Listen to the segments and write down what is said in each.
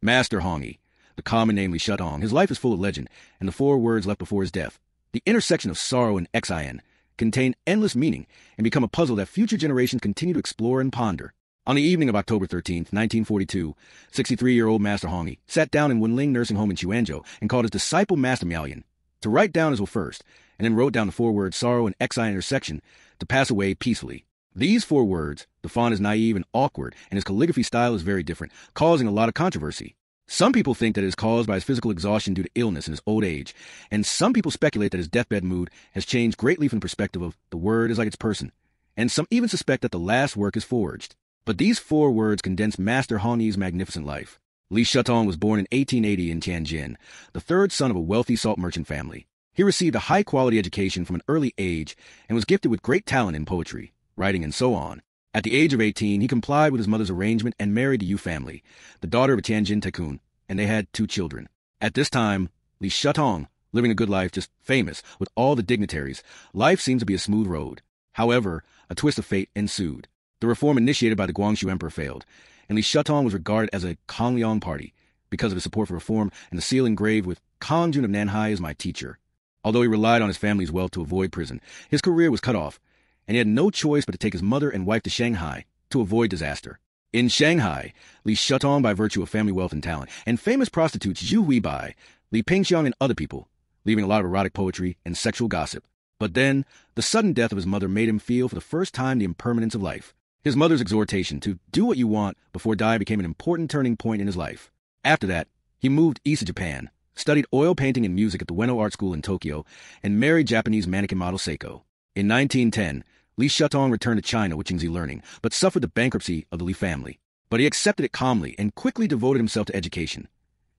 Master Hongyi, the common name Li Shutong, his life is full of legend, and the 4 words left before his death, the intersection of sorrow and xin, contain endless meaning and become a puzzle that future generations continue to explore and ponder. On the evening of October 13th, 1942, 63-year-old Master Hongyi sat down in Wenling Nursing Home in Chuanzhou and called his disciple Master Miaoyan to write down his will first, and then wrote down the 4 words sorrow and xin intersection to pass away peacefully. These 4 words, the font is naive and awkward, and his calligraphy style is very different, causing a lot of controversy. Some people think that it is caused by his physical exhaustion due to illness in his old age, and some people speculate that his deathbed mood has changed greatly from the perspective of the word is like its person, and some even suspect that the last work is forged. But these 4 words condense Master Hongyi's magnificent life. Li Shutong was born in 1880 in Tianjin, the 3rd son of a wealthy salt merchant family. He received a high-quality education from an early age and was gifted with great talent in poetry, writing, and so on. At the age of 18, he complied with his mother's arrangement and married the Yu family, the daughter of a Tianjin tycoon, and they had 2 children. At this time, Li Shutong, living a good life, just famous, with all the dignitaries, life seemed to be a smooth road. However, a twist of fate ensued. The reform initiated by the Guangxu Emperor failed, and Li Shutong was regarded as a Kongliang party because of his support for reform and the seal engraved with Kongjun of Nanhai is my teacher. Although he relied on his family's wealth to avoid prison, his career was cut off, and he had no choice but to take his mother and wife to Shanghai to avoid disaster. In Shanghai, Li Shutong, by virtue of family wealth and talent, and famous prostitutes Zhu Huibai, Li Pingxiang, and other people, leaving a lot of erotic poetry and sexual gossip. But then, the sudden death of his mother made him feel for the first time the impermanence of life. His mother's exhortation to do what you want before die became an important turning point in his life. After that, he moved east to Japan, studied oil painting and music at the Ueno Art School in Tokyo, and married Japanese mannequin model Seiko. In 1910, Li Shutong returned to China with Qingzi learning, but suffered the bankruptcy of the Li family. But he accepted it calmly and quickly devoted himself to education,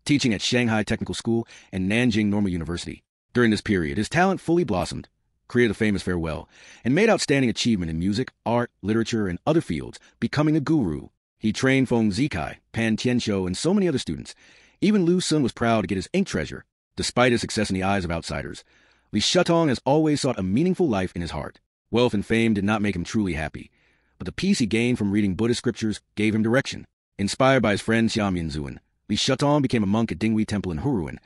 teaching at Shanghai Technical School and Nanjing Normal University. During this period, his talent fully blossomed, created a famous farewell, and made outstanding achievement in music, art, literature, and other fields, becoming a guru. He trained Feng Zikai, Pan Tianshou, and so many other students. Even Lu Sun was proud to get his ink treasure. Despite his success in the eyes of outsiders, Li Shutong has always sought a meaningful life in his heart. Wealth and fame did not make him truly happy, but the peace he gained from reading Buddhist scriptures gave him direction. Inspired by his friend Xiao Minzuan, Li Shutong became a monk at Dinghui Temple in Huruan,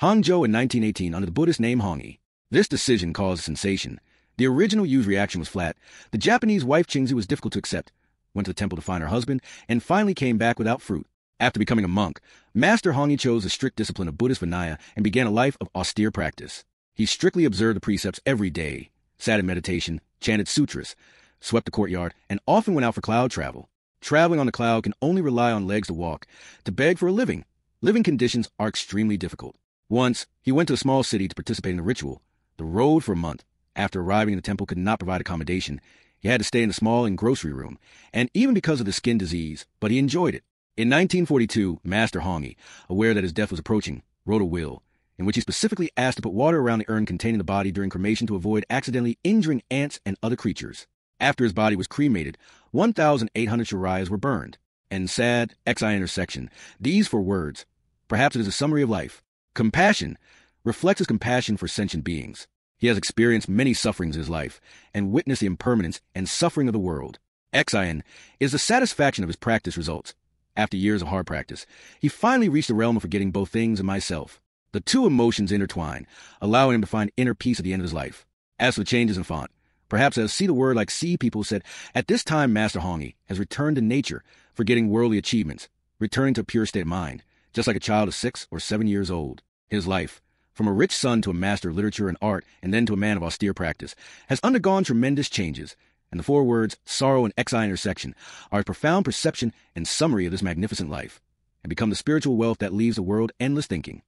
Hangzhou in 1918 under the Buddhist name Hongyi. This decision caused a sensation. The original Yu's reaction was flat. The Japanese wife Qingzi was difficult to accept, went to the temple to find her husband, and finally came back without fruit. After becoming a monk, Master Hongyi chose the strict discipline of Buddhist Vinaya and began a life of austere practice. He strictly observed the precepts every day, sat in meditation, chanted sutras, swept the courtyard, and often went out for cloud travel. Traveling on the cloud can only rely on legs to walk, to beg for a living. Living conditions are extremely difficult. Once, he went to a small city to participate in the ritual. The road for a month. After arriving in the temple could not provide accommodation. He had to stay in a small grocery room, and even because of the skin disease, but he enjoyed it. In 1942, Master Hongyi, aware that his death was approaching, wrote a will, in which he specifically asked to put water around the urn containing the body during cremation to avoid accidentally injuring ants and other creatures. After his body was cremated, 1,800 sharayas were burned. And sad, XI intersection, these 4 words, perhaps it is a summary of life. Compassion reflects his compassion for sentient beings. He has experienced many sufferings in his life and witnessed the impermanence and suffering of the world. Xin is the satisfaction of his practice results. After years of hard practice, he finally reached the realm of forgetting both things and myself. The 2 emotions intertwine, allowing him to find inner peace at the end of his life. As for the changes in font, perhaps as see the word like see people said, at this time Master Hongyi has returned to nature, forgetting worldly achievements, returning to a pure state of mind, just like a child of 6 or 7 years old. His life, from a rich son to a master of literature and art, and then to a man of austere practice, has undergone tremendous changes, and the 4 words, sorrow and XI intersection, are a profound perception and summary of this magnificent life, and become the spiritual wealth that leaves the world endless thinking.